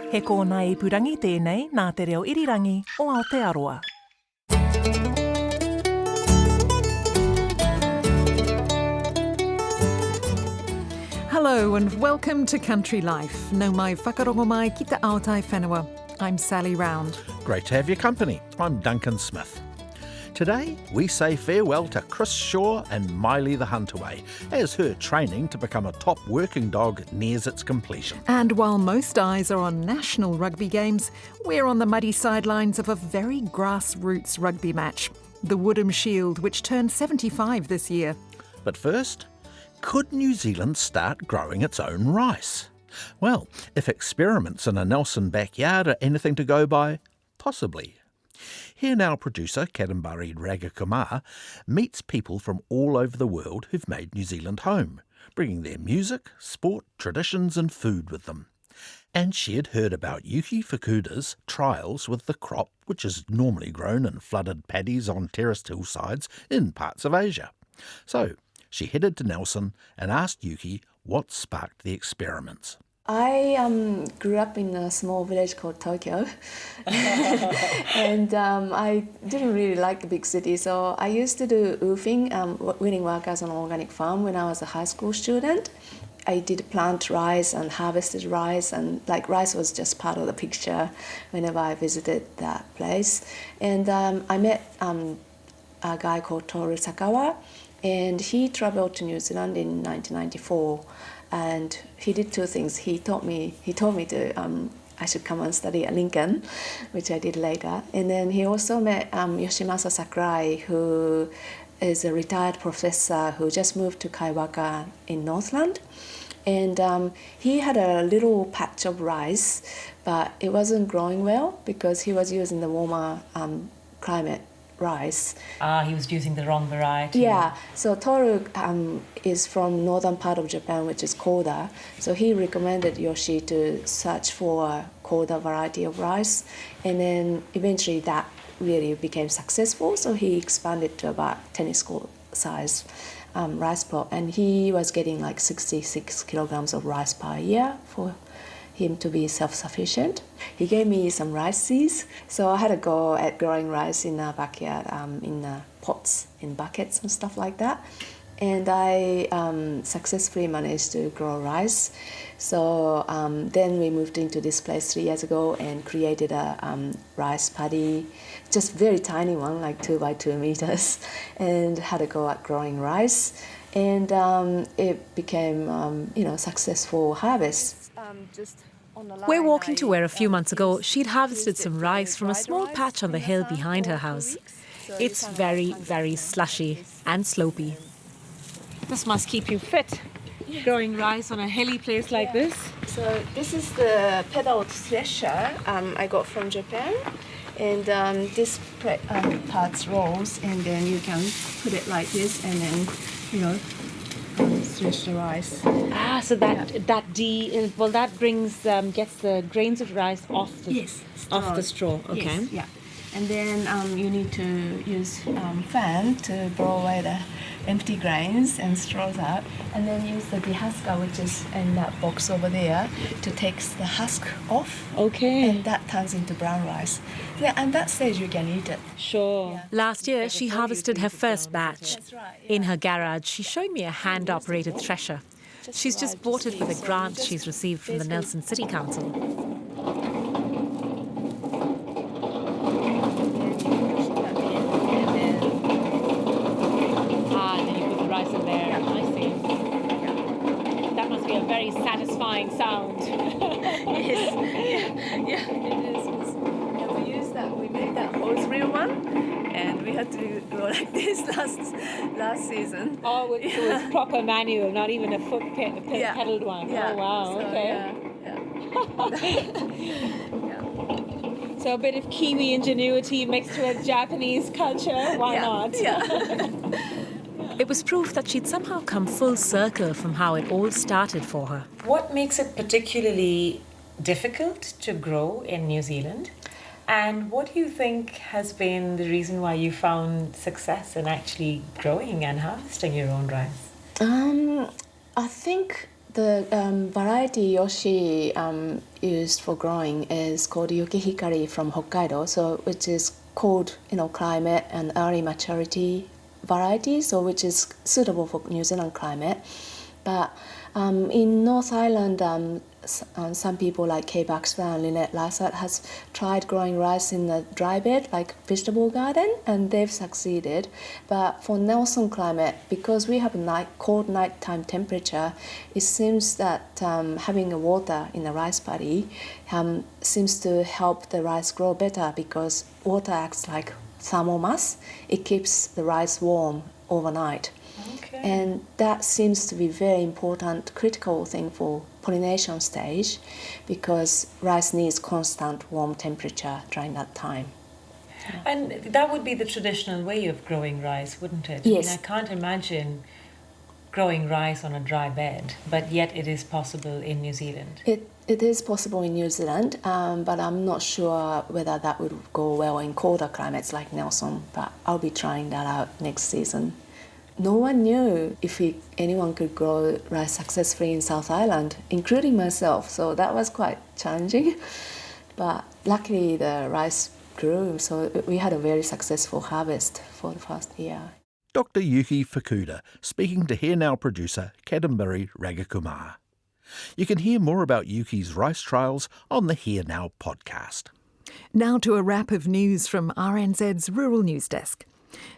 He kōna I purangi tēnei nā te reo irirangi o Aotearoa. Hello and welcome to Country Life. Nau mai whakarongo mai ki te Aotai Whenua. I'm Sally Round. Great to have your company. I'm Duncan Smith. Today, we say farewell to Chris Shaw and Miley the Huntaway as her training to become a top working dog nears its completion. And while most eyes are on national rugby games, we're on the muddy sidelines of a very grassroots rugby match, the Woodham Shield, which turned 75 this year. But first, could New Zealand start growing its own rice? Well, if experiments in a Nelson backyard are anything to go by, possibly. Here now producer Kadambari Ragakumar meets people from all over the world who've made New Zealand home, bringing their music, sport, traditions and food with them. And she had heard about Yuki Fukuda's trials with the crop which is normally grown in flooded paddies on terraced hillsides in parts of Asia. So she headed to Nelson and asked Yuki what sparked the experiments. I grew up in a small village called Tokyo and I didn't really like the big city, so I used to do woofing, weeding work as an organic farm when I was a high school student. I did plant rice and harvested rice, and rice was just part of the picture whenever I visited that place. And I met a guy called Toru Sakawa, and he traveled to New Zealand in 1994. And he did two things. He told me to I should come and study at Lincoln, which I did later. And then he also met Yoshimasa Sakurai, who is a retired professor who just moved to Kaiwaka in Northland. And he had a little patch of rice, but it wasn't growing well because he was using the warmer climate rice. He was using the wrong variety. Yeah, so Toru is from northern part of Japan, which is Koda. So he recommended Yoshi to search for a Koda variety of rice. And then eventually that really became successful. So he expanded to about tennis court size rice plot. And he was getting 66 kilograms of rice per year for him to be self-sufficient. He gave me some rice seeds, so I had a go at growing rice in the backyard, in pots, in buckets and stuff like that. And I successfully managed to grow rice. So then we moved into this place 3 years ago and created a rice paddy, just very tiny one, 2 by 2 meters, and had a go at growing rice. And it became, successful harvest. We're walking to where a few months ago she'd harvested some rice from a small patch on the hill behind her house. It's very, very slushy and slopey. This must keep you fit, growing rice on a hilly place like this. So this is the pedaled thresher I got from Japan. And this parts rolls, and then you can put it like this and then, thresh the rice. So that brings gets the grains of rice off the straw. Okay. Yes, yeah. And then you need to use fan to blow away the empty grains and straws out, and then use the dehusker, which is in that box over there, to take the husk off. Okay. And that turns into brown rice. Yeah, and that stage you can eat it. Sure. Yeah. Last year, she harvested her first batch. In her garage, she showed me a hand-operated thresher. She's just bought it with a grant she's received from the Nelson City Council. And then you put the rice in there. Yeah. I see. That must be a very satisfying sound. Yes. Yeah, it is. We made that horse reel one, and we had to go like this last season. Oh, it was proper manual, not even a pedaled one. Yeah. Oh, wow, So, okay. Yeah. So a bit of Kiwi ingenuity mixed with Japanese culture, why not? Yeah. It was proof that she'd somehow come full circle from how it all started for her. What makes it particularly difficult to grow in New Zealand? And what do you think has been the reason why you found success in actually growing and harvesting your own rice? I think The variety Yoshi used for growing is called Yuki Hikari from Hokkaido, so which is cold, climate and early maturity variety, so which is suitable for New Zealand climate. But in North Island, some people like Kay Baxter and Lynette Lassard has tried growing rice in a dry bed, like vegetable garden, and they've succeeded. But for Nelson climate, because we have a cold nighttime temperature, it seems that having a water in the rice paddy seems to help the rice grow better, because water acts like thermal mass. It keeps the rice warm overnight. Okay. And that seems to be very important, critical thing for pollination stage, because rice needs constant warm temperature during that time. And that would be the traditional way of growing rice, wouldn't it? Yes. I can't imagine growing rice on a dry bed, but yet it is possible in New Zealand. It is possible in New Zealand, but I'm not sure whether that would go well in colder climates like Nelson, but I'll be trying that out next season. No one knew if anyone could grow rice successfully in South Island, including myself, so that was quite challenging. But luckily the rice grew, so we had a very successful harvest for the first year. Dr. Yuki Fukuda speaking to Here Now producer Kadambari Ragakumar. You can hear more about Yuki's rice trials on the Here Now podcast. Now to a wrap of news from RNZ's Rural News Desk.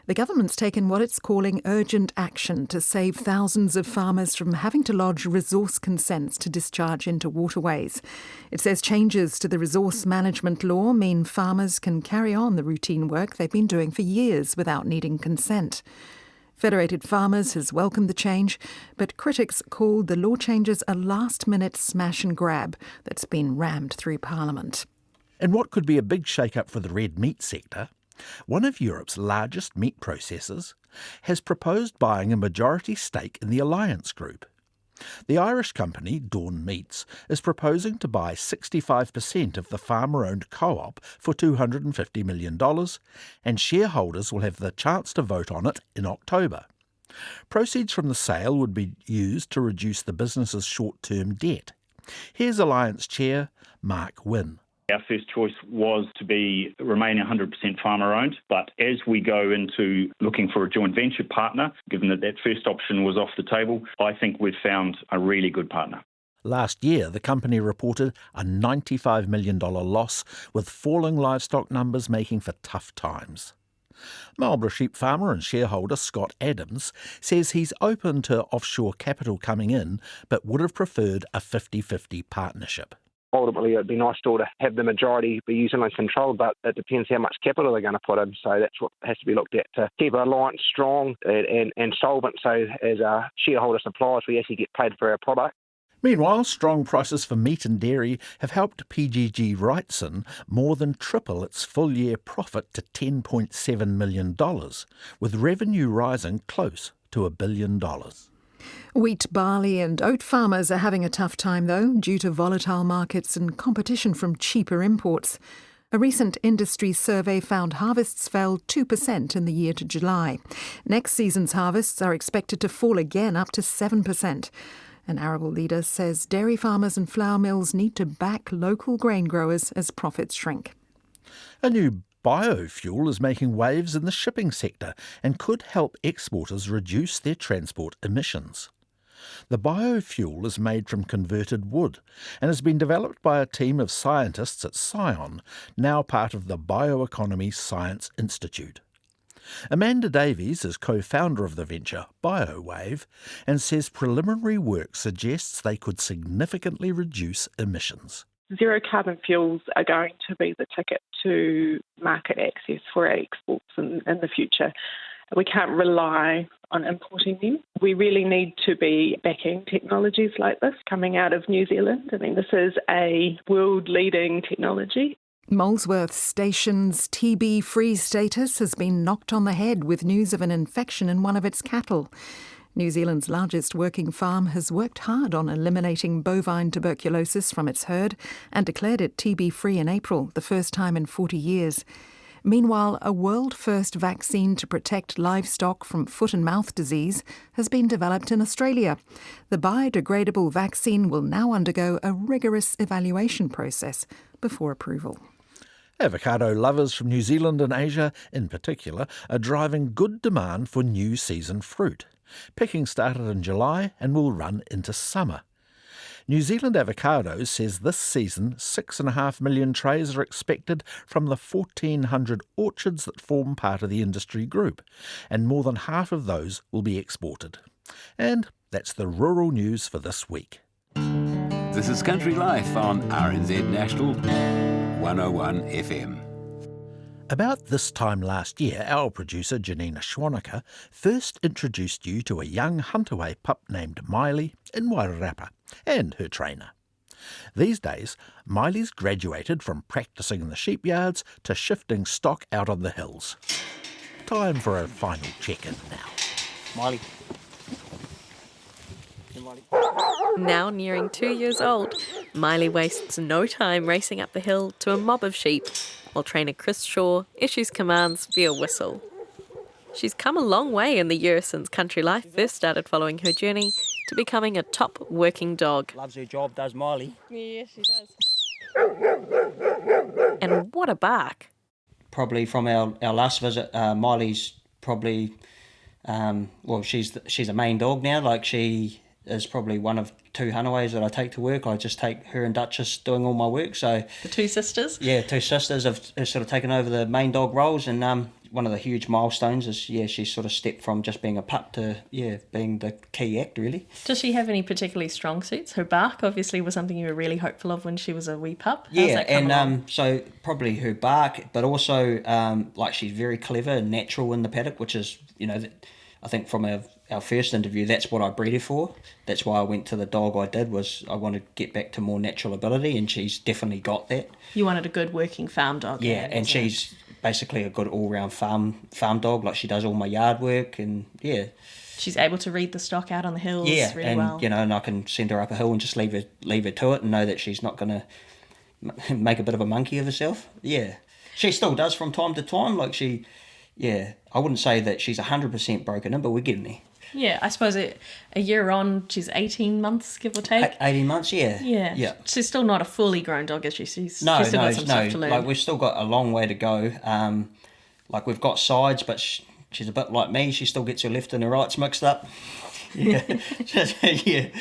The government's taken what it's calling urgent action to save thousands of farmers from having to lodge resource consents to discharge into waterways. It says changes to the resource management law mean farmers can carry on the routine work they've been doing for years without needing consent. Federated Farmers has welcomed the change, but critics called the law changes a last-minute smash and grab that's been rammed through Parliament. And what could be a big shake-up for the red meat sector, one of Europe's largest meat processors has proposed buying a majority stake in the Alliance Group. The Irish company, Dawn Meats, is proposing to buy 65% of the farmer-owned co-op for $250 million, and shareholders will have the chance to vote on it in October. Proceeds from the sale would be used to reduce the business's short-term debt. Here's Alliance Chair Mark Wynne. Our first choice was to remain 100% farmer-owned, but as we go into looking for a joint venture partner, given that first option was off the table, I think we've found a really good partner. Last year, the company reported a $95 million loss, with falling livestock numbers making for tough times. Marlborough sheep farmer and shareholder Scott Adams says he's open to offshore capital coming in, but would have preferred a 50-50 partnership. Ultimately, it'd be nice still to have the majority be New Zealand controlled, but it depends how much capital they're going to put in. So that's what has to be looked at to keep our alliance strong and solvent. So as our shareholder suppliers, we actually get paid for our product. Meanwhile, strong prices for meat and dairy have helped PGG Wrightson more than triple its full-year profit to $10.7 million, with revenue rising close to $1 billion. Wheat, barley and oat farmers are having a tough time, though, due to volatile markets and competition from cheaper imports. A recent industry survey found harvests fell 2% in the year to July. Next season's harvests are expected to fall again up to 7%. An arable leader says dairy farmers and flour mills need to back local grain growers as profits shrink. A new biofuel is making waves in the shipping sector and could help exporters reduce their transport emissions. The biofuel is made from converted wood and has been developed by a team of scientists at Scion, now part of the Bioeconomy Science Institute. Amanda Davies is co-founder of the venture, BioWave, and says preliminary work suggests they could significantly reduce emissions. Zero carbon fuels are going to be the ticket to market access for our exports in the future. We can't rely on importing them. We really need to be backing technologies like this coming out of New Zealand. I mean, this is a world-leading technology. Molesworth Station's TB-free status has been knocked on the head with news of an infection in one of its cattle. New Zealand's largest working farm has worked hard on eliminating bovine tuberculosis from its herd and declared it TB-free in April, the first time in 40 years. Meanwhile, a world-first vaccine to protect livestock from foot and mouth disease has been developed in Australia. The biodegradable vaccine will now undergo a rigorous evaluation process before approval. Avocado lovers from New Zealand and Asia, in particular, are driving good demand for new season fruit. Picking started in July and will run into summer. New Zealand Avocados says this season 6.5 million trays are expected from the 1,400 orchards that form part of the industry group, and more than half of those will be exported. And that's the rural news for this week. This is Country Life on RNZ National 101 FM. About this time last year, our producer Janina Schwanecker first introduced you to a young Huntaway pup named Miley in Wairarapa and her trainer. These days, Miley's graduated from practising in the sheep yards to shifting stock out on the hills. Time for a final check-in now. Miley. Now nearing 2 years old, Miley wastes no time racing up the hill to a mob of sheep, while trainer Chris Shaw issues commands via whistle. She's come a long way in the year since Country Life first started following her journey to becoming a top working dog. Loves her job, does Miley. Yeah, she does. And what a bark. Probably from our last visit, Miley's probably, she's a main dog now. Like, she is probably one of 2 Huntaways that I take to work. I just take her and Duchess doing all my work. So The 2 sisters? Yeah, 2 sisters have sort of taken over the main dog roles, and one of the huge milestones is, she's sort of stepped from just being a pup to, being the key act, really. Does she have any particularly strong suits? Her bark obviously was something you were really hopeful of when she was a wee pup. How's that come along? So probably her bark, but also she's very clever and natural in the paddock, which is, I think from our first interview, that's what I bred her for. That's why I went to the dog I did, was I wanted to get back to more natural ability, and she's definitely got that. You wanted a good working farm dog. Yeah, and she's basically a good all-round farm dog. Like, she does all my yard work, and she's able to read the stock out on the hills really well. And I can send her up a hill and just leave her to it and know that she's not going to make a bit of a monkey of herself. Yeah, she still does from time to time. Like, I wouldn't say that she's 100% broken in, but we're getting there. Yeah, I suppose a year on, she's 18 months, give or take. 18 months, yeah. Yeah. She's still not a fully grown dog, is she? She's still got some stuff to learn. Like, we've still got a long way to go. We've got sides, but she's a bit like me. She still gets her left and her rights mixed up. Yeah. Yeah. And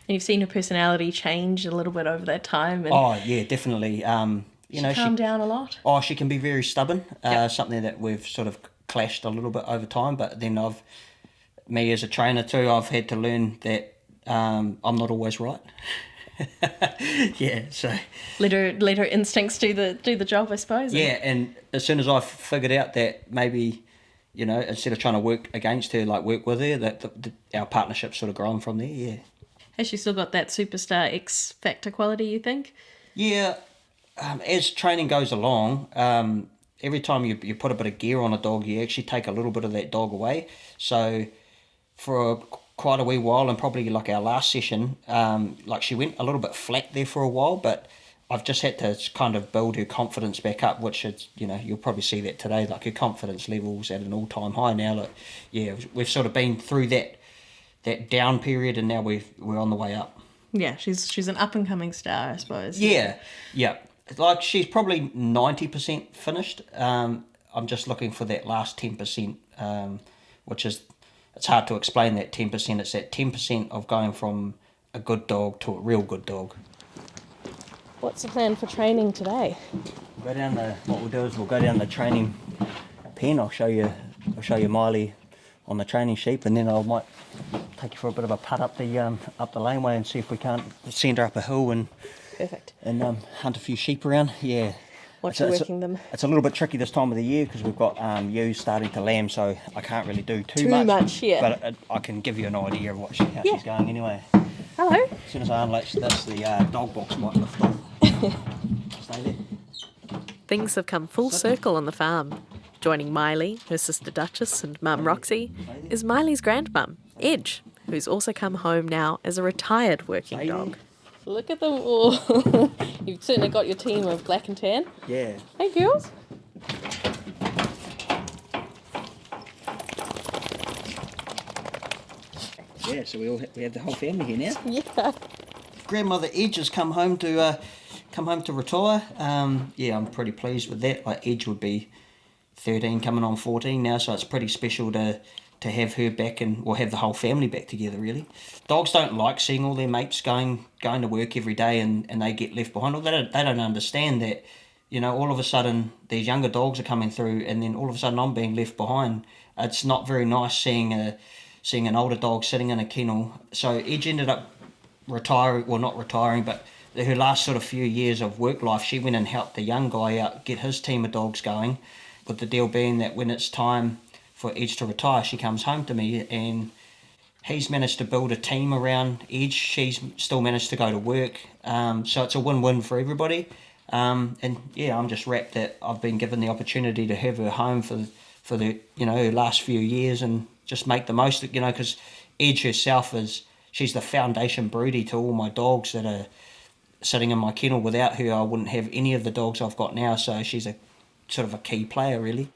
you've seen her personality change a little bit over that time. And oh, yeah, definitely. she calmed down a lot. Oh, she can be very stubborn. Something that we've sort of clashed a little bit over time, but then me as a trainer too, I've had to learn that I'm not always right. Yeah, so let her instincts do the job, I suppose. Yeah, and as soon as I figured out that maybe, instead of trying to work against her, like work with her, that our partnership's sort of grown from there. Yeah. Has she still got that superstar X factor quality, you think? Yeah, as training goes along, every time you put a bit of gear on a dog, you actually take a little bit of that dog away. So for quite a wee while, and probably like our last session, she went a little bit flat there for a while, but I've just had to kind of build her confidence back up, which is, you'll probably see that today, like her confidence level's at an all-time high now. Like, yeah, we've sort of been through that down period, and now we're on the way up. Yeah, she's an up-and-coming star, I suppose. Yeah. Like, she's probably 90% finished. I'm just looking for that last 10%, which is, it's hard to explain that 10%. It's that 10% of going from a good dog to a real good dog. What's the plan for training today? What we'll do is we'll go down the training pen. I'll show you Miley on the training sheep, and then I might take you for a bit of a putt up the laneway and see if we can't send her up a hill and perfect and hunt a few sheep around. Yeah. What's working them? It's a little bit tricky this time of the year because we've got ewes starting to lamb, so I can't really do too much. Yeah. But I can give you an idea of how she's going anyway. Hello. As soon as I unlatch this, the dog box might lift off. Stay there. Things have come full circle on the farm. Joining Miley, her sister Duchess and mum Roxy, is Miley's grandmum, Edge, who's also come home now as a retired working dog. Look at them all. You've certainly got your team of black and tan. Yeah. Hey, girls. Yeah, so we have the whole family here now. Yeah. Grandmother Edge has come home to retire. I'm pretty pleased with that. Like Edge would be 13, coming on 14 now, so it's pretty special to have her back or have the whole family back together, really. Dogs don't like seeing all their mates going to work every day and they get left behind. Or they don't understand that, all of a sudden these younger dogs are coming through and then all of a sudden I'm being left behind. It's not very nice seeing an older dog sitting in a kennel. So Edge ended up not retiring, but her last sort of few years of work life, she went and helped the young guy out, get his team of dogs going, with the deal being that when it's time for Edge to retire, she comes home to me, and he's managed to build a team around Edge. She's still managed to go to work, so it's a win-win for everybody. I'm just wrapped that I've been given the opportunity to have her home for the her last few years and just make the most of it, because Edge herself she's the foundation broody to all my dogs that are sitting in my kennel. Without her, I wouldn't have any of the dogs I've got now, so she's a sort of a key player, really.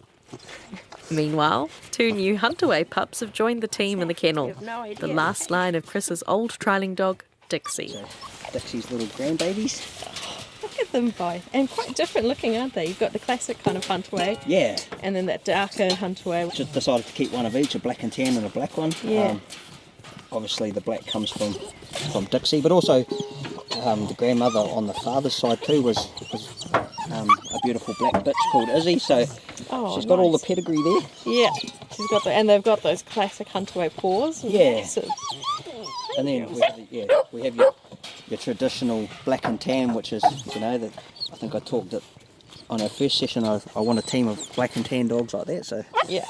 Meanwhile, 2 new Huntaway pups have joined the team in the kennel. The last line of Chris's old trialling dog, Dixie. So, Dixie's little grandbabies. Look at them both. And quite different looking, aren't they? You've got the classic kind of Huntaway. Yeah. And then that darker Huntaway. Just decided to keep one of each, a black and tan and a black one. Yeah. Obviously the black comes from Dixie, but also the grandmother on the father's side too was a beautiful black bitch called Izzy, so she's got all the pedigree there. Yeah, she's got and they've got those classic Huntaway paws. Yeah. Massive. And then we have your traditional black and tan, which is that I think I talked it on our first session. I want a team of black and tan dogs like that. So yeah.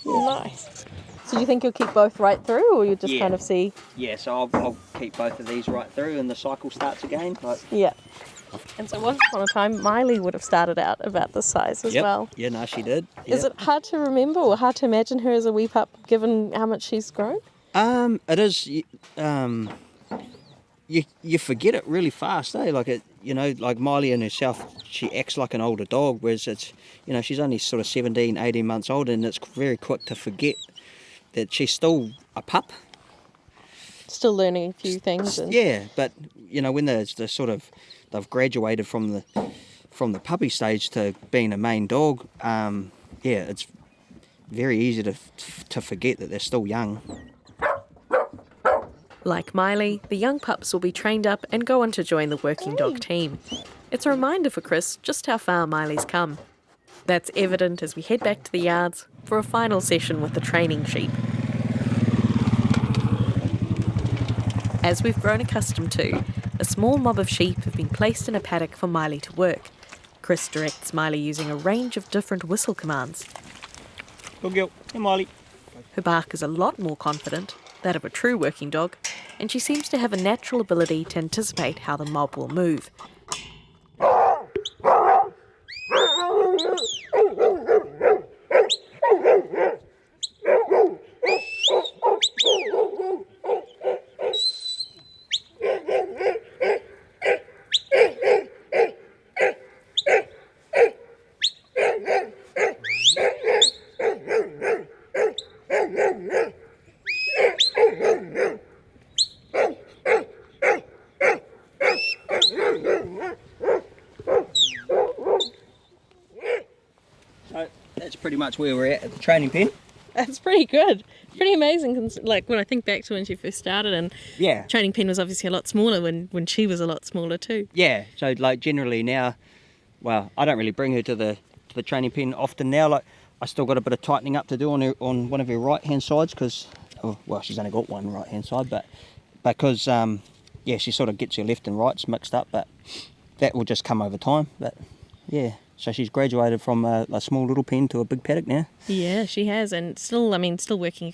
Nice. So do you think you'll keep both right through, or you'll just kind of see? Yeah, so I'll keep both of these right through, and the cycle starts again. Yeah. And so once upon a time, Miley would have started out about this size as well. Yeah, no, she did. Is it hard to remember or hard to imagine her as a wee pup, given how much she's grown? It is. You forget it really fast, eh? Like Miley in herself, she acts like an older dog, whereas it's, she's only sort of 17, 18 months old, and it's very quick to forget that she's still a pup. Still learning a few things. Yeah, but when they're sort of they've graduated from the puppy stage to being a main dog, it's very easy to forget that they're still young. Like Miley, the young pups will be trained up and go on to join the working dog team. It's a reminder for Chris just how far Miley's come. That's evident as we head back to the yards for a final session with the training sheep. As we've grown accustomed to, a small mob of sheep have been placed in a paddock for Miley to work. Chris directs Miley using a range of different whistle commands. Good girl. Hey, Miley. Her bark is a lot more confident, that of a true working dog, and she seems to have a natural ability to anticipate how the mob will move. So that's pretty much where we're at the training pen. That's pretty good. Pretty amazing. Like when I think back to when she first started, and training pen was obviously a lot smaller when she was a lot smaller too. Yeah. So like generally now, well, I don't really bring her to the training pen often now. Like I still got a bit of tightening up to do on one of her right hand sides because she's only got one right hand side, but because she sort of gets her left and rights mixed up, but that will just come over time. But yeah. So she's graduated from a small little pen to a big paddock now. Yeah, she has, and still working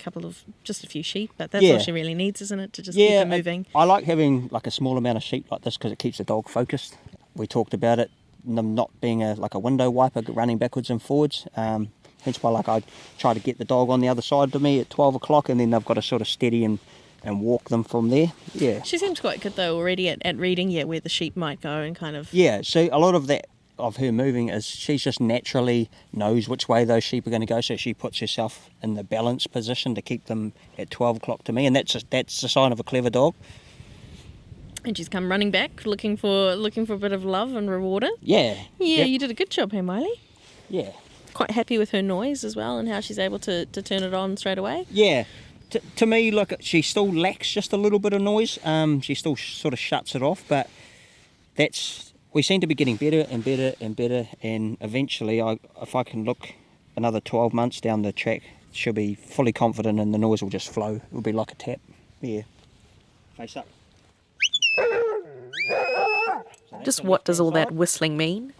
just a few sheep, but that's all she really needs, isn't it, to just keep her moving? I like having like a small amount of sheep like this because it keeps the dog focused. We talked about it, them not being like a window wiper, running backwards and forwards. Hence why I try to get the dog on the other side of me at 12 o'clock, and then they've got to sort of steady and walk them from there. Yeah. She seems quite good though already at reading where the sheep might go and kind of. Yeah, so a lot of that of her moving is she's just naturally knows which way those sheep are going to go, so she puts herself in the balanced position to keep them at 12 o'clock to me, and that's a sign of a clever dog. And she's come running back, looking for a bit of love and reward it. Yeah. Yeah, Yep. You did a good job here, Miley. Yeah. Quite happy with her noise as well and how she's able to turn it on straight away. Yeah. To me, look, she still lacks just a little bit of noise. She still sort of shuts it off, but we seem to be getting better and better and better, and eventually, if I can look another 12 months down the track, she'll be fully confident and the noise will just flow. It'll be like a tap. Yeah. Face up. Just what does all that whistling mean?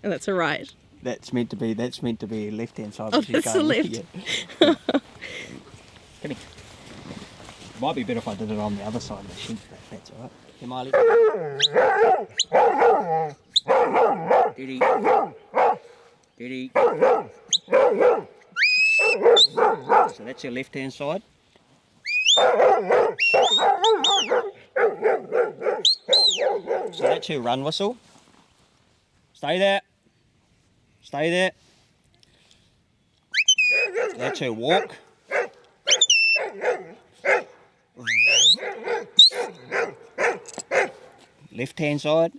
And that's a right. That's meant to be left hand side. Oh, that's the left. Yeah. Come here. Might be better if I did it on the other side of the sheep. That's all right. Hey, Miley. Diddy. Diddy. So that's your left hand side. So that's your run whistle. Stay there. Stay there. That's her walk. Left hand side.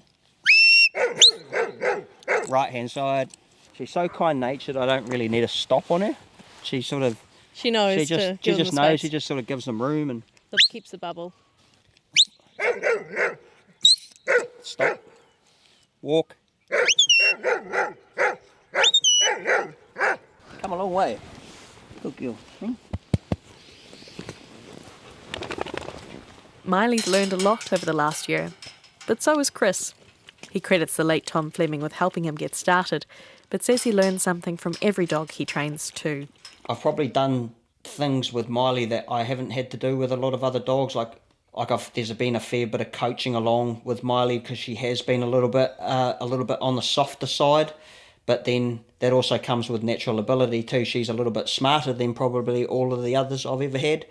Right hand side. She's so kind natured I don't really need to stop on her. She knows. She just knows. She just sort of gives them room and keeps the bubble. Stop. Walk. Come a long way. Good girl. Miley's learned a lot over the last year, but so has Chris. He credits the late Tom Fleming with helping him get started, but says he learns something from every dog he trains too. I've probably done things with Miley that I haven't had to do with a lot of other dogs. There's been a fair bit of coaching along with Miley because she has been a little bit on the softer side, but then that also comes with natural ability too. She's a little bit smarter than probably all of the others I've ever had.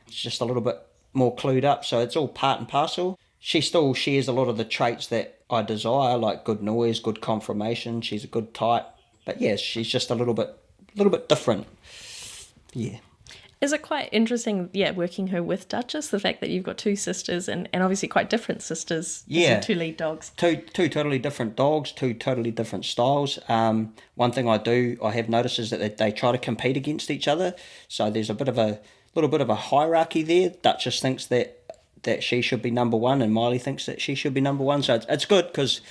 It's just a little bit more clued up, so it's all part and parcel. She still shares a lot of the traits that I desire, like good noise, good conformation. She's a good type, but yes, she's just a little bit different. Yeah. Is it quite interesting, working her with Duchess, the fact that you've got two sisters and obviously quite different sisters, Yeah. two lead dogs? Two totally different dogs, two totally different styles. One thing I have noticed is that they try to compete against each other, so there's a little bit of a hierarchy there. Duchess thinks that she should be number one and Miley thinks that she should be number one, so it's good because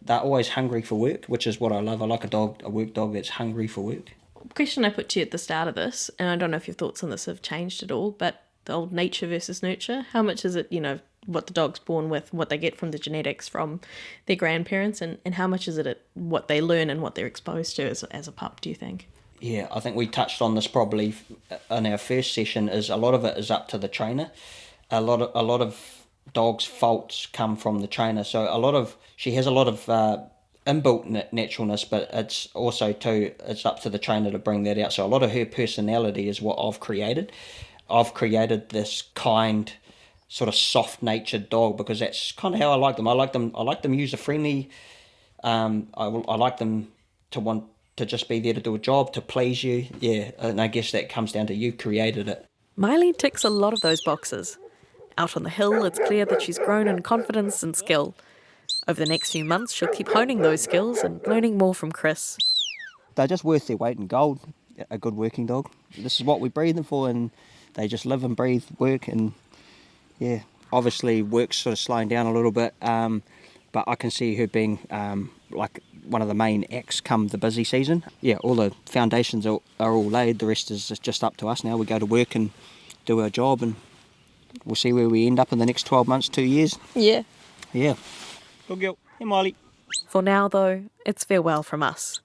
they're always hungry for work, which is what I love. I like a work dog that's hungry for work. Question I put to you at the start of this, and I don't know if your thoughts on this have changed at all, but the old nature versus nurture, how much is it, what the dog's born with, what they get from the genetics from their grandparents, and how much is it what they learn and what they're exposed to as a pup, do you think? Yeah, I think we touched on this probably in our first session, is a lot of it is up to the trainer. A lot of dogs' faults come from the trainer, so she has a lot of inbuilt naturalness, but it's also it's up to the trainer to bring that out. So a lot of her personality is what I've created. I've created this kind, sort of soft-natured dog because that's kind of how I like them. I like them user-friendly. I like them to want to just be there to do a job, to please you. Yeah, and I guess that comes down to you created it. Miley ticks a lot of those boxes. Out on the hill, it's clear that she's grown in confidence and skill. Over the next few months, she'll keep honing those skills and learning more from Chris. They're just worth their weight in gold, a good working dog. This is what we breed them for, and they just live and breathe work. And yeah, obviously work's sort of slowing down a little bit, but I can see her being like one of the main acts come the busy season. Yeah, all the foundations are all laid. The rest is just up to us now. We go to work and do our job, and we'll see where we end up in the next 12 months, 2 years. Yeah. Yeah. Good girl. Hey, Miley. For now, though, it's farewell from us.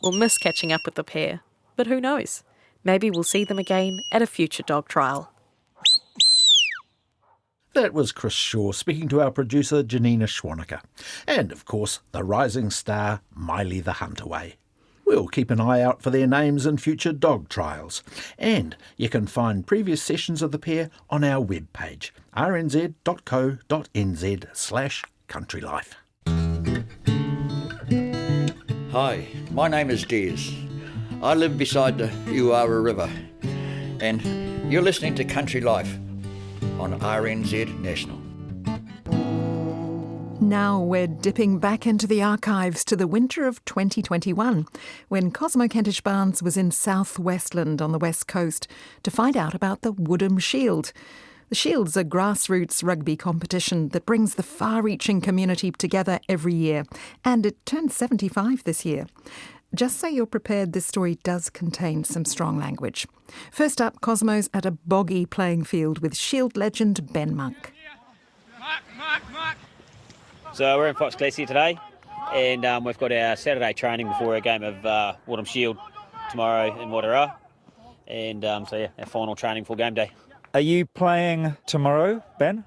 We'll miss catching up with the pair, but who knows? Maybe we'll see them again at a future dog trial. That was Chris Shaw speaking to our producer Janina Schwanecker. And, of course, the rising star Miley the Huntaway. We'll keep an eye out for their names in future dog trials. And you can find previous sessions of the pair on our webpage, rnz.co.nz/countrylife. Hi, my name is Des. I live beside the Uara River, and you're listening to Country Life on RNZ National. Now we're dipping back into the archives to the winter of 2021, when Cosmo Kentish Barnes was in South Westland on the west coast to find out about the Woodham Shield. The Shield's a grassroots rugby competition that brings the far-reaching community together every year, and it turned 75 this year. Just so you're prepared, this story does contain some strong language. First up, Cosmo's at a boggy playing field with Shield legend Ben Monk. So we're in Fox Glacier today, and we've got our Saturday training before our game of Woodham Shield tomorrow in Wataroa, and our final training for game day. Are you playing tomorrow, Ben?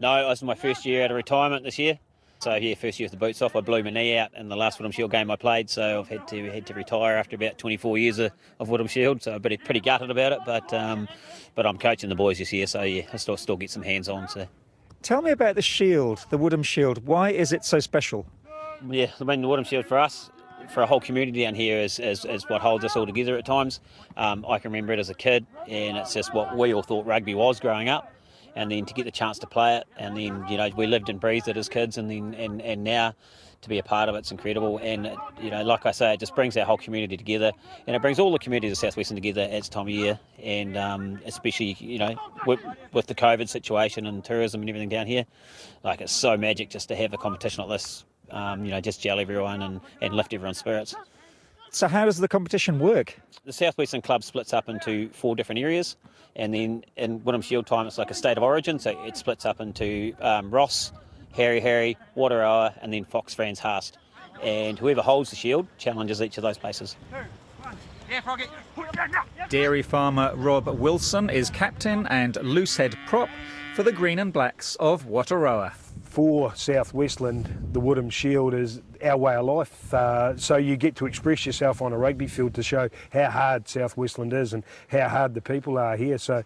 No, this is my first year out of retirement this year. So first year with the boots off. I blew my knee out in the last Woodham Shield game I played, so I've had to retire after about 24 years of Woodham Shield. So I'm pretty gutted about it, but I'm coaching the boys this year, so I still get some hands on. So. Tell me about the Shield, the Woodham Shield. Why is it so special? Yeah, I mean, the Woodham Shield for us, for a whole community down here, is what holds us all together at times. I can remember it as a kid, and it's just what we all thought rugby was growing up. And then to get the chance to play it, and then we lived and breathed it as kids, and now to be a part of it's incredible. And like I say, it just brings our whole community together, and it brings all the communities of South Western together at this time of year. And especially with the COVID situation and tourism and everything down here, like it's so magic just to have a competition like this. Just gel everyone and lift everyone's spirits. So how does the competition work? The South Western Club splits up into 4 different areas, and then in Woodham Shield time it's like a state of origin, so it splits up into Ross, Harry, Wataroa, and then Fox Franz Haast. And whoever holds the shield challenges each of those places. Dairy farmer Rob Wilson is captain and loosehead prop for the Green and Blacks of Wataroa. For South Westland, the Woodham Shield is our way of life. So you get to express yourself on a rugby field to show how hard South Westland is and how hard the people are here. So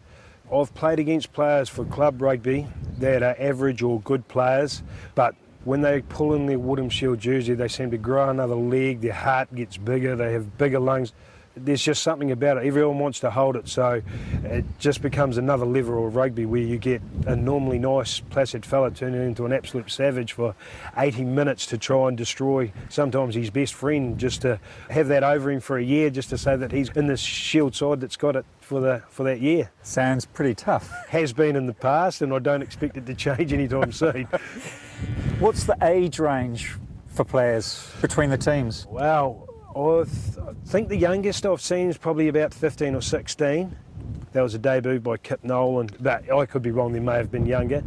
I've played against players for club rugby that are average or good players, but when they pull in their Woodham Shield jersey, they seem to grow another leg, their heart gets bigger, they have bigger lungs. There's just something about it. Everyone wants to hold it, so it just becomes another level of rugby where you get a normally nice, placid fella turning into an absolute savage for 80 minutes to try and destroy sometimes his best friend, just to have that over him for a year, just to say that he's in this Shield side that's got it for that year. Sounds pretty tough. Has been in the past, and I don't expect it to change anytime soon. What's the age range for players between the teams? Well, I think the youngest I've seen is probably about 15 or 16. That was a debut by Kip Nolan, but I could be wrong, there may have been younger.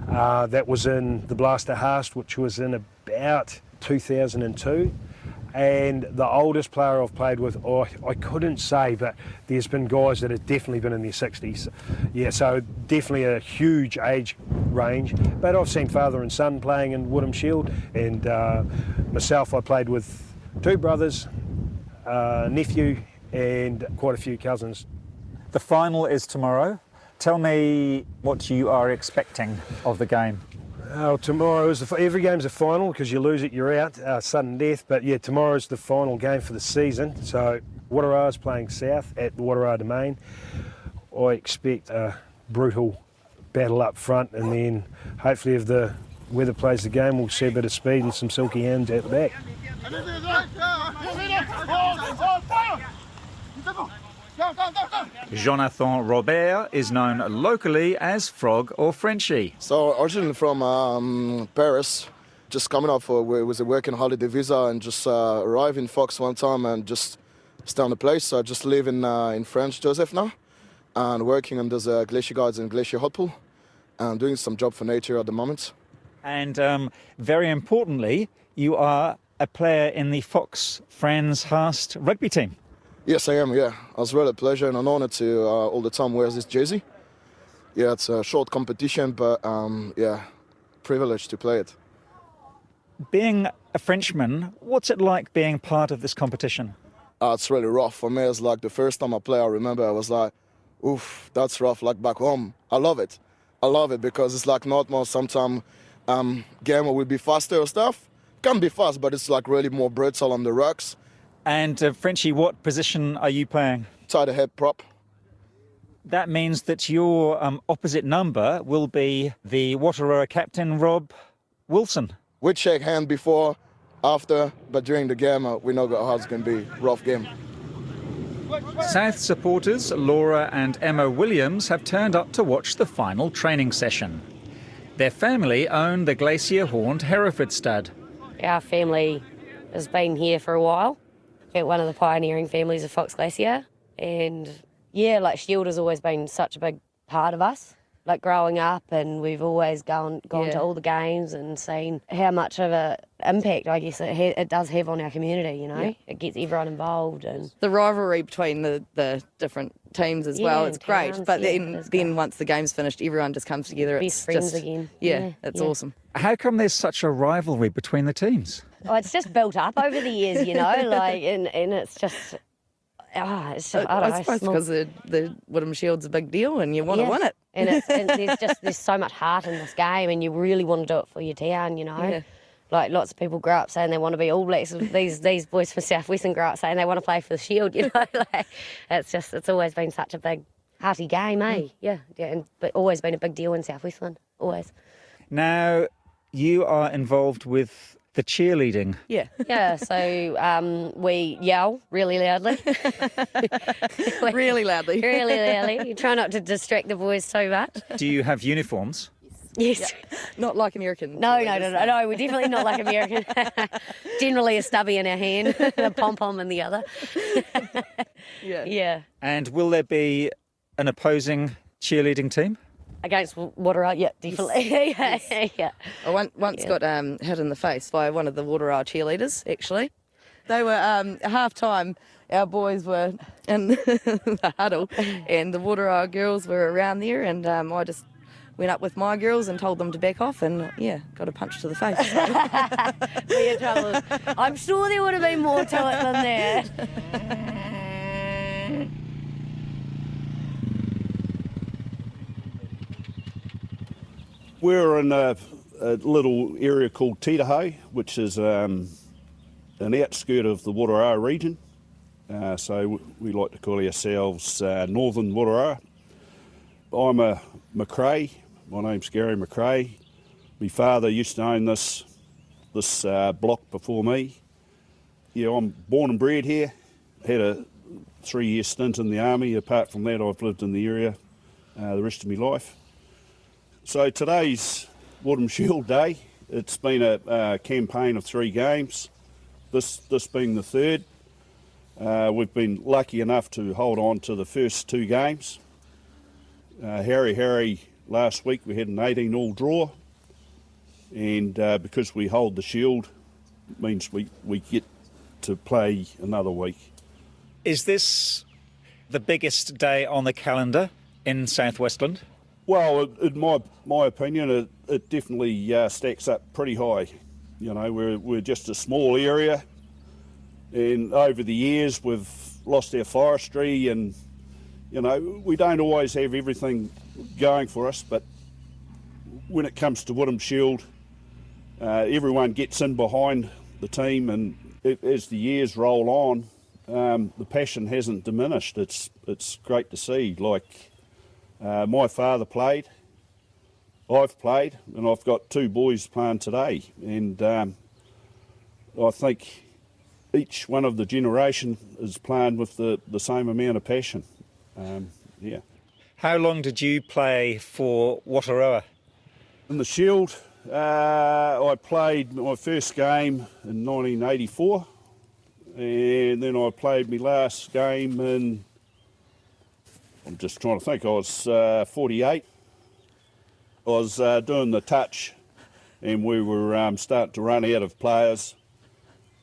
That was in the Blaster Haast, which was in about 2002. And the oldest player I've played with, I couldn't say, but there's been guys that have definitely been in their 60s. Yeah, so definitely a huge age range. But I've seen father and son playing in Woodham Shield, and myself, I played with 2 brothers, nephew, and quite a few cousins. The final is tomorrow. Tell me what you are expecting of the game. Tomorrow is every game's a final, because you lose it, you're out, sudden death. But yeah, tomorrow's the final game for the season. So Wataroa's playing South at the Wataroa Domain. I expect a brutal battle up front, and then hopefully if the weather plays the game, we'll see a bit of speed and some silky hands at the back. Jonathan Robert is known locally as Frog or Frenchie. So originally from Paris, just coming up it was a working holiday visa, and just arrived in Fox one time and just stay on the place. So I just live in French Joseph now, and working on those glacier guides and glacier hot pool, and doing some job for nature at the moment. And very importantly, you are a player in the Fox Franz Haast rugby team. Yes, I am, yeah. It's really a pleasure and an honour to all the time wear this jersey. Yeah, it's a short competition, but privilege to play it. Being a Frenchman, what's it like being part of this competition? it's really rough. For me, it's like the first time I play, I remember I was like, oof, that's rough, like back home. I love it. I love it because it's like not more sometimes game will be faster or stuff. Can be fast, but it's like really more brutal on the rocks. And Frenchie, what position are you playing? Tight head prop. That means that your opposite number will be the Wataroa captain, Rob Wilson. We'd shake hand before, after, but during the game, we know how it's going to be. Rough game. South supporters Laura and Emma Williams have turned up to watch the final training session. Their family own the glacier-horned Hereford stud. Our family has been here for a while. We're one of the pioneering families of Fox Glacier. And yeah, like Shield has always been such a big part of us. Like growing up, and we've always gone to all the games and seen how much of an impact, I guess, it does have on our community, you know. Yeah. It gets everyone involved. And the rivalry between the different teams as well, it's great. But then once the game's finished, everyone just comes together. Best friends again. Yeah, it's awesome. How come there's such a rivalry between the teams? Oh, it's just built up over the years, you know, like, and it's just... I suppose because the Woodham Shield's a big deal and you want to win it. And there's so much heart in this game, and you really want to do it for your town, you know. Yeah. Like lots of people grow up saying they want to be All Blacks. These boys from South Western grow up saying they want to play for the Shield, you know. Like, it's always been such a big, hearty game, eh? Yeah, but always been a big deal in South Westland, always. Now, you are involved with the cheerleading. Yeah. Yeah, so we yell really loudly. Really loudly. Really loudly. You try not to distract the boys too much. Do you have uniforms? Yes. Yeah. Not like American. No, we're definitely not like American. Generally a stubby in our hand, a pom-pom in the other. Yeah. And will there be an opposing cheerleading team? Against Wataroa, yeah, definitely. Yes. Yeah. I once got hit in the face by one of the Wataroa cheerleaders, actually. They were, at half-time, our boys were in the huddle and the Wataroa girls were around there, and I just went up with my girls and told them to back off, and, got a punch to the face. We're trouble. I'm sure there would have been more to it than that. We're in a little area called Titaho, which is an outskirt of the Wataroa region. So we like to call ourselves Northern Wataroa. I'm a McRae. My name's Gary McRae. My father used to own this block before me. Yeah, I'm born and bred here. Had a 3-year stint in the army. Apart from that, I've lived in the area the rest of my life. So today's Woodham Shield Day. It's been a campaign of 3 games, this being the 3rd. We've been lucky enough to hold on to the first 2 games. Harry, last week we had an 18-all draw, and because we hold the Shield, it means we get to play another week. Is this the biggest day on the calendar in South Westland? Well, in my opinion, it definitely stacks up pretty high. You know, we're just a small area, and over the years we've lost our forestry, and you know we don't always have everything going for us. But when it comes to Woodham Shield, everyone gets in behind the team, and as the years roll on, the passion hasn't diminished. It's great to see. Like. My father played, I've played, and I've got 2 boys playing today. And I think each one of the generation is playing with the same amount of passion. Yeah. How long did you play for Wataroa? In the Shield, I played my first game in 1984, and then I played my last game in... I'm just trying to think, I was 48. I was doing the touch, and we were starting to run out of players,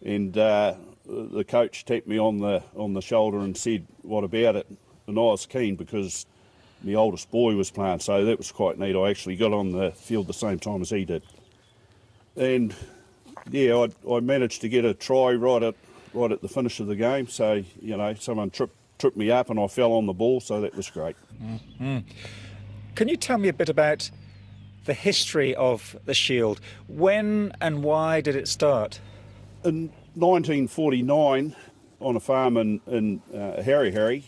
and the coach tapped me on the shoulder and said, what about it? And I was keen because my oldest boy was playing, so that was quite neat. I actually got on the field the same time as he did. And yeah, I managed to get a try right at right at the finish of the game. So, you know, someone tripped me up and I fell on the ball, so that was great. Mm-hmm. Can you tell me a bit about the history of the Shield? When and why did it start? In 1949, on a farm in Harry,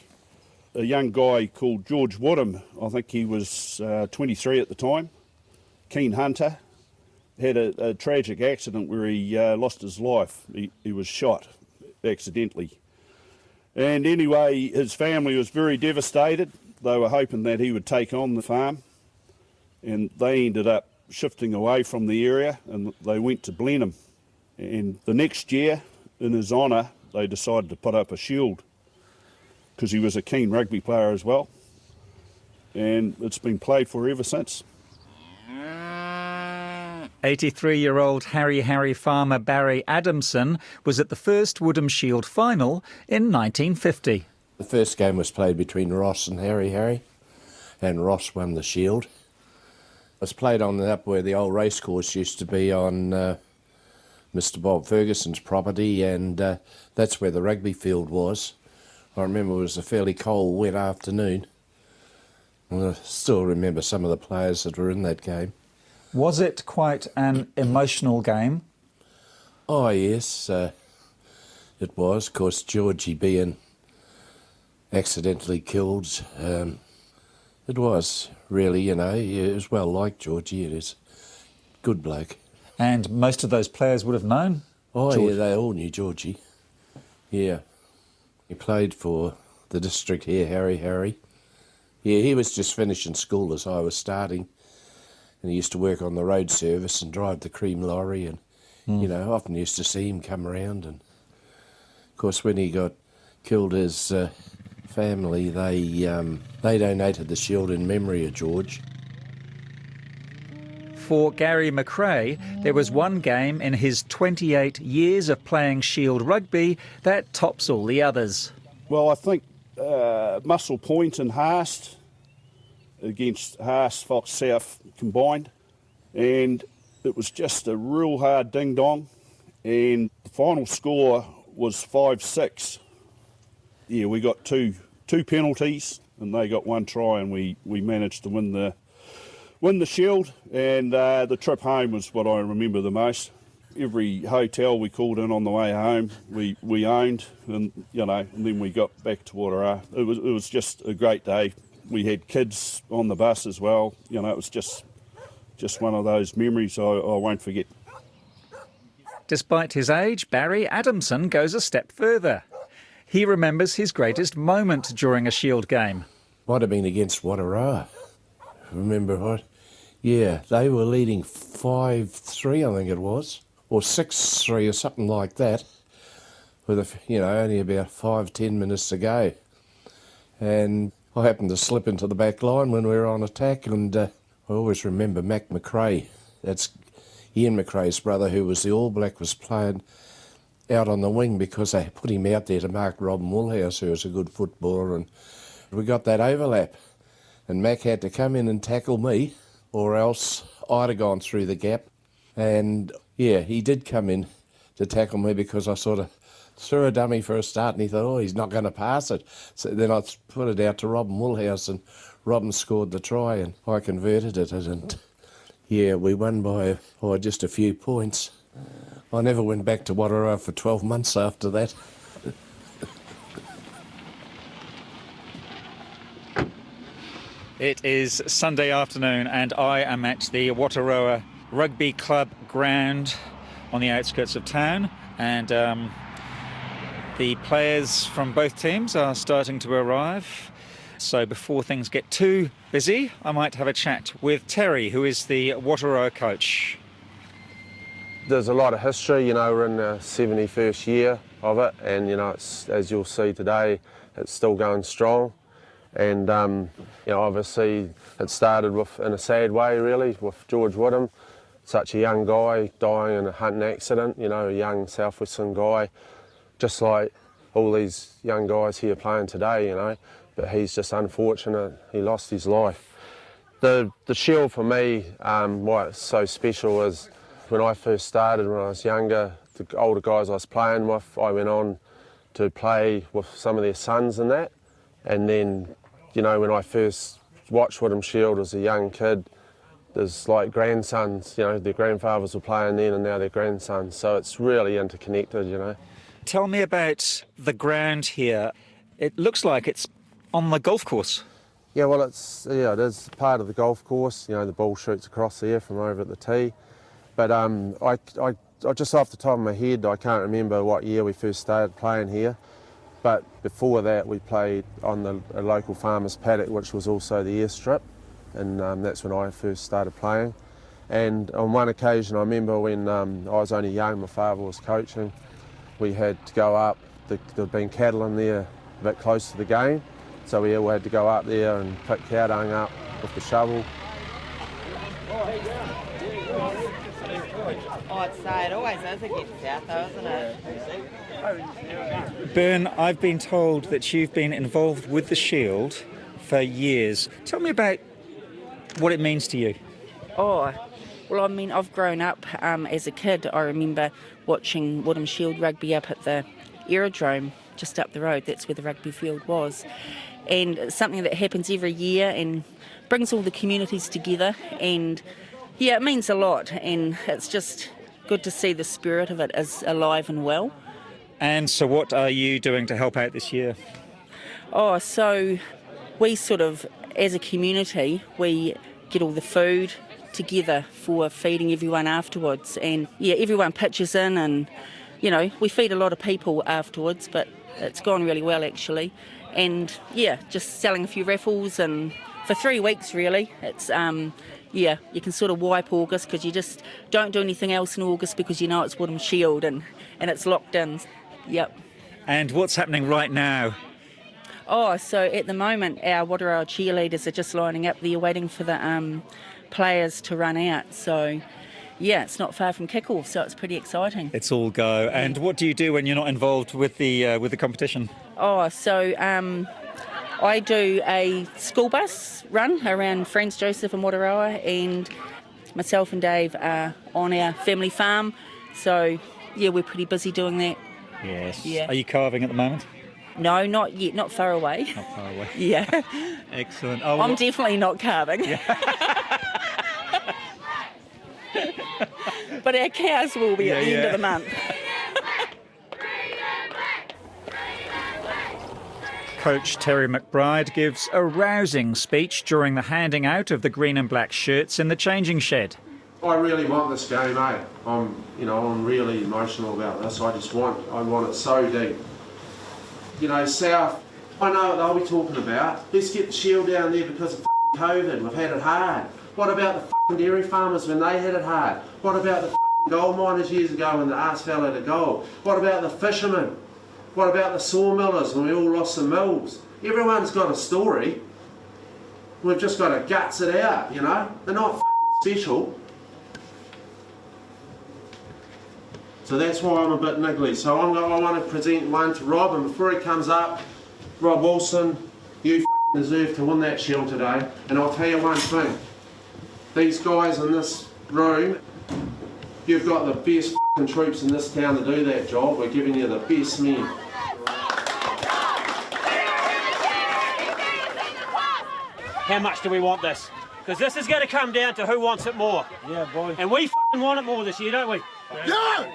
a young guy called George Woodham, I think he was 23 at the time, keen hunter, had a tragic accident where he lost his life. He was shot accidentally. And anyway, his family was very devastated. They were hoping that he would take on the farm, and they ended up shifting away from the area and they went to Blenheim. And the next year, in his honour, they decided to put up a shield because he was a keen rugby player as well. And it's been played for ever since. 83-year-old Harry farmer Barry Adamson was at the first Woodham Shield final in 1950. The first game was played between Ross and Harry, and Ross won the Shield. It was played on up where the old racecourse used to be on Mr. Bob Ferguson's property, and that's where the rugby field was. I remember it was a fairly cold, wet afternoon. And I still remember some of the players that were in that game. Was it quite an emotional game? Oh, yes, it was. Of course, Georgie being accidentally killed, it was really, you know, it was well liked, Georgie. It is good bloke. And most of those players would have known Oh, George. yeah, they all knew Georgie. Yeah. He played for the district here, Harry. Yeah, he was just finishing school as I was starting. And he used to work on the road service and drive the cream lorry. And, you know, often used to see him come around. And, of course, when he got killed, his family, they donated the shield in memory of George. For Gary McRae, there was one game in his 28 years of playing Shield rugby that tops all the others. Well, I think Muscle Point and Haast against Haast, Fox South combined, and it was just a real hard ding-dong, and the final score was 5-6. Yeah, we got two penalties and they got one try, and we managed to win the Shield, and the trip home was what I remember the most. Every hotel we called in on the way home, we owned, and you know, and then we got back to Waterara. It was just a great day. We had kids on the bus as well. You know, it was just one of those memories I won't forget. Despite his age, Barry Adamson goes a step further. He remembers his greatest moment during a Shield game. Might have been against Waterara. Remember what? Yeah, they were leading 5-3, I think it was, or 6-3 or something like that, with only about 5-10 minutes to go. And I happened to slip into the back line when we were on attack, and I always remember Mac McRae. That's Ian McRae's brother, who was the All Black, was playing out on the wing because they put him out there to mark Robin Woolhouse, who was a good footballer, and we got that overlap. And Mac had to come in and tackle me, or else I'd have gone through the gap. And yeah, he did come in to tackle me because I sort of threw a dummy for a start, and he thought, oh, he's not going to pass it. So then I put it out to Robin Woolhouse, and Robin scored the try, and I converted it. And yeah, we won by just a few points. I never went back to Waterara for 12 months after that. It is Sunday afternoon and I am at the Waterara Rugby Club ground on the outskirts of town, and the players from both teams are starting to arrive. So before things get too busy, I might have a chat with Terry, who is the Waterara coach. There's a lot of history, we're in the 71st year of it, and it's, as you'll see today, it's still going strong. And obviously it started in a sad way, really, with George Woodham, such a young guy dying in a hunting accident, a young southwestern guy, just like all these young guys here playing today, but he's just unfortunate, he lost his life. The Shield for me, why it's so special is when I first started when I was younger, the older guys I was playing with, I went on to play with some of their sons and that. And then, you know, when I first watched Woodham Shield as a young kid, there's like grandsons, you know, their grandfathers were playing then and now their grandsons. So it's really interconnected, you know. Tell me about the ground here. It looks like it's on the golf course. Yeah, well, it is part of the golf course. You know, the ball shoots across there from over at the tee. But I just off the top of my head, I can't remember what year we first started playing here. But before that, we played on a local farmer's paddock, which was also the airstrip. And that's when I first started playing. And on one occasion, I remember when I was only young, my father was coaching, we had to go up. There'd been cattle in there a bit close to the game. So we all had to go up there and pick cow dung up with the shovel. I'd say it always is against south though, isn't it? Bern, I've been told that you've been involved with the Shield for years. Tell me about what it means to you. Oh, well, I mean, I've grown up as a kid. I remember watching Woodham Shield rugby up at the aerodrome just up the road. That's where the rugby field was. And it's something that happens every year and brings all the communities together. And yeah, it means a lot. And it's just good to see the spirit of it is alive and well. And so what are you doing to help out this year? Oh, so we sort of, as a community, we get all the food together for feeding everyone afterwards. And yeah, everyone pitches in and, you know, we feed a lot of people afterwards, but it's gone really well actually. And yeah, just selling a few raffles and for 3 weeks really. It's, yeah, you can sort of wipe August because you just don't do anything else in August because you know it's Woodham Shield and it's locked in. Yep. And what's happening right now? Oh, so at the moment our Wataroa cheerleaders are just lining up there waiting for the players to run out. So yeah, it's not far from kick-off, so it's pretty exciting. It's all go. And what do you do when you're not involved with the competition? Oh, so I do a school bus run around Franz Joseph and Wataroa, and myself and Dave are on our family farm. So yeah, we're pretty busy doing that. Yes. Yeah. Are you carving at the moment? No, not yet. Not far away. Not far away. Yeah. Excellent. Oh, I'm definitely not carving. Yeah. But our cows will be at the end of the month. Coach Terry McBride gives a rousing speech during the handing out of the green and black shirts in the changing shed. I really want this game, eh? I'm really emotional about this. I want it so deep. You know, South, I know what they'll be talking about. Let's get the Shield down there because of COVID. We've had it hard. What about the dairy farmers when they had it hard? What about the gold miners years ago when the arse fell out of gold? What about the fishermen? What about the sawmillers when we all lost the mills? Everyone's got a story. We've just got to guts it out, you know? They're not special. So that's why I'm a bit niggly. So I want to present one to Rob, and before he comes up, Rob Wilson, you deserve to win that Shield today. And I'll tell you one thing. These guys in this room, you've got the best troops in this town to do that job. We're giving you the best men. How much do we want this? Because this is going to come down to who wants it more. Yeah, boy. And we want it more this year, don't we? Yeah!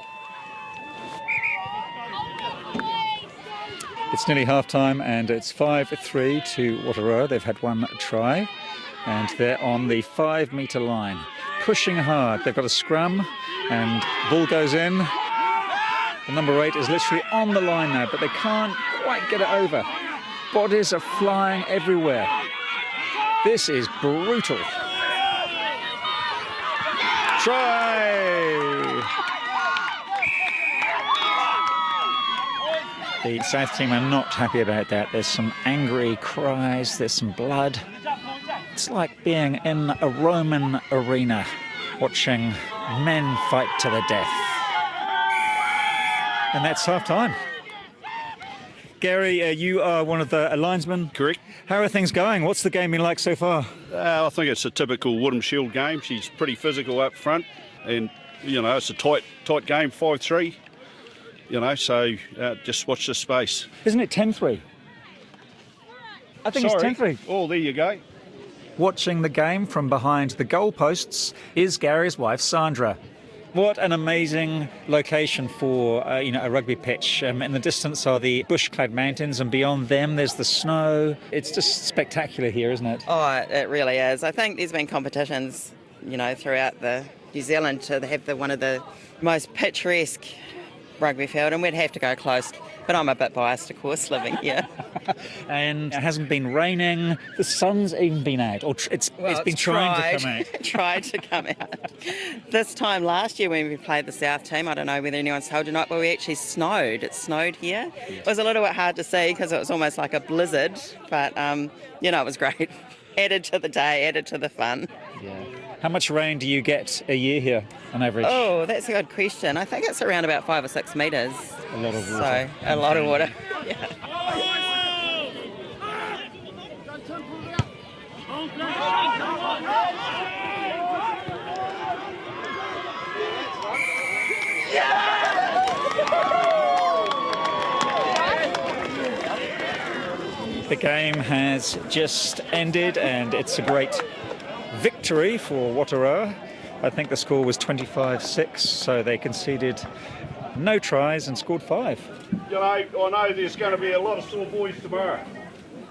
It's nearly half-time and it's 5-3 to Wataroa. They've had one try and they're on the 5-metre line, pushing hard. They've got a scrum and ball goes in. The number 8 is literally on the line now, but they can't quite get it over. Bodies are flying everywhere. This is brutal. Try! The South team are not happy about that. There's some angry cries, there's some blood. It's like being in a Roman arena, watching men fight to the death. And that's half-time. Gary, you are one of the linesmen. Correct. How are things going? What's the game been like so far? I think it's a typical Woodham Shield game. She's pretty physical up front, and you know it's a tight game, 5-3. So just watch this space. Isn't it 10-3? I think Sorry. it's 10-3. Oh, there you go. Watching the game from behind the goalposts is Gary's wife, Sandra. What an amazing location for a rugby pitch. In the distance are the bush-clad mountains, and beyond them there's the snow. It's just spectacular here, isn't it? Oh, it really is. I think there's been competitions, throughout New Zealand to have one of the most picturesque rugby field, and we'd have to go close. But I'm a bit biased, of course, living here. And it hasn't been raining. The sun's even been out, or it's been trying to come out. Tried to come out. This time last year when we played the South team, I don't know whether anyone's told you or not, but we actually snowed. It snowed here. It was a little bit hard to see because it was almost like a blizzard, but it was great. Added to the day, added to the fun. Yeah. How much rain do you get a year here on average? Oh, that's a good question. I think it's around about 5 or 6 metres. A lot of water. So, a lot of water. Yeah. The game has just ended, and it's a great victory for Wataroa. I think the score was 25-6, so they conceded no tries and scored 5. I know there's going to be a lot of sore boys tomorrow.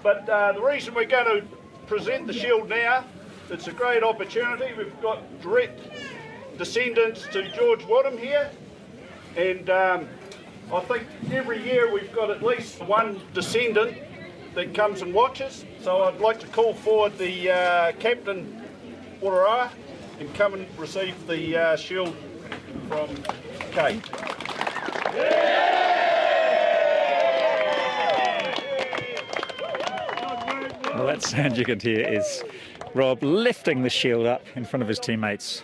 But the reason we're going to present the shield now, it's a great opportunity. We've got direct descendants to George Woodham here. And I think every year we've got at least one descendant that comes and watches. So I'd like to call forward the captain, Wataroa, and come and receive the shield from Kate. Well, that sound you can hear is Rob lifting the shield up in front of his teammates.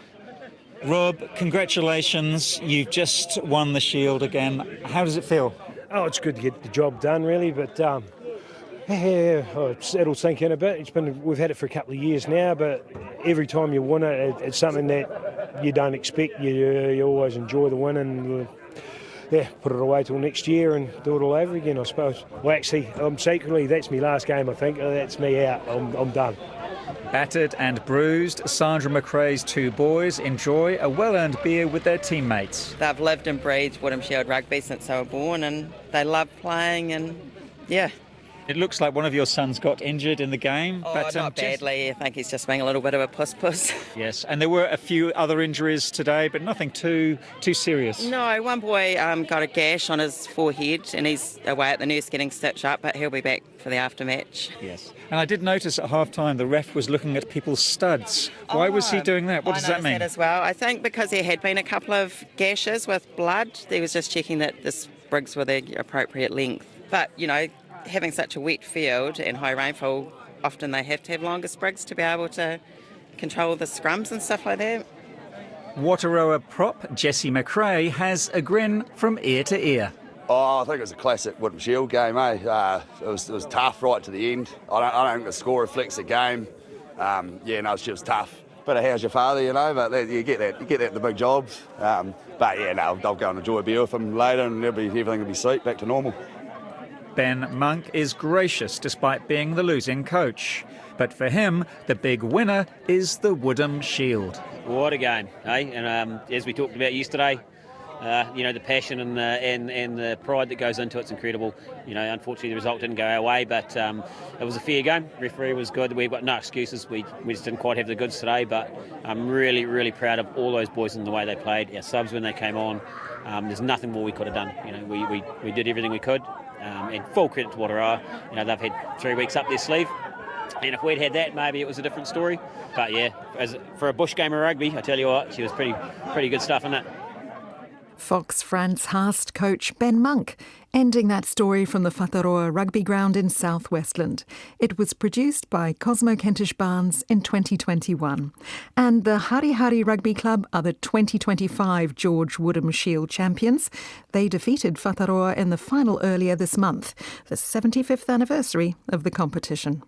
Rob, congratulations. You've just won the shield again. How does it feel? Oh, it's good to get the job done, really, but it'll sink in a bit. We've had it for a couple of years now, but every time you win it, it's something that you don't expect. You always enjoy the win and put it away till next year and do it all over again, I suppose. Well, actually, secretly, that's my last game, I think. That's me out. I'm done. Battered and bruised, Sandra McRae's 2 boys enjoy a well-earned beer with their teammates. They've lived and breathed Woodham Shield rugby since they were born, and they love playing, and yeah. It looks like one of your sons got injured in the game. Oh, but, not badly. I think he's just being a little bit of a puss-puss. Yes, and there were a few other injuries today, but nothing too serious. No, one boy got a gash on his forehead, and he's away at the nurse getting stitched up, but he'll be back for the aftermatch. Yes. And I did notice at half-time the ref was looking at people's studs. Why was he doing that? What does that mean? That as well. I think because there had been a couple of gashes with blood, he was just checking that the sprigs were the appropriate length. But, having such a wet field and high rainfall, often they have to have longer sprigs to be able to control the scrums and stuff like that. Wataroa prop Jessie McRae has a grin from ear to ear. Oh, I think it was a classic Woodham Shield game, eh? It was tough right to the end. I don't think the score reflects the game. She was tough. Bit of how's your father, but you get that in the big jobs. I'll go and enjoy a beer with him later, and everything will be sweet, back to normal. Ben Monk is gracious despite being the losing coach. But for him, the big winner is the Woodham Shield. What a game, eh? And as we talked about yesterday, the passion and the pride that goes into it's incredible. Unfortunately the result didn't go our way, but it was a fair game. Referee was good. We've got no excuses. We just didn't quite have the goods today, but I'm really, really proud of all those boys and the way they played. Our subs when they came on, there's nothing more we could have done. We did everything we could. And full credit to Wataroa. They've had 3 weeks up their sleeve. And if we'd had that, maybe it was a different story. But yeah, for a bush game of rugby, I tell you what, she was pretty good stuff in it. Fox France Haast coach Ben Monk, ending that story from the Whataroa Rugby Ground in South Westland. It was produced by Cosmo Kentish Barnes in 2021. And the Harihari Rugby Club are the 2025 George Woodham Shield champions. They defeated Whataroa in the final earlier this month, the 75th anniversary of the competition.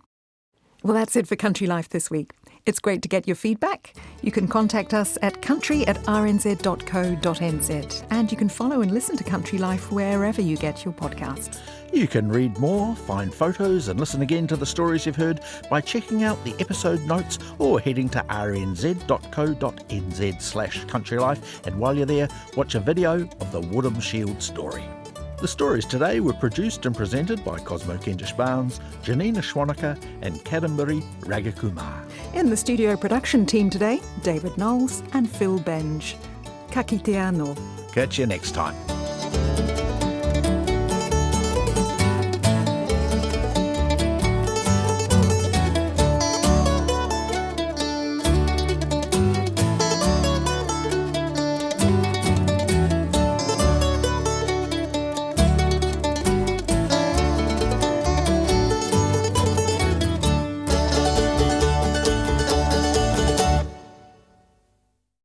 Well, that's it for Country Life this week. It's great to get your feedback. You can contact us at country@rnz.co.nz, and you can follow and listen to Country Life wherever you get your podcasts. You can read more, find photos and listen again to the stories you've heard by checking out the episode notes or heading to rnz.co.nz/countrylife, and while you're there, watch a video of the Woodham Shield story. The stories today were produced and presented by Cosmo Kendish-Barnes, Janina Schwanneker and Kadambari Ragakumar. In the studio production team today, David Knowles and Phil Benge. Ka kite anō. Catch you next time.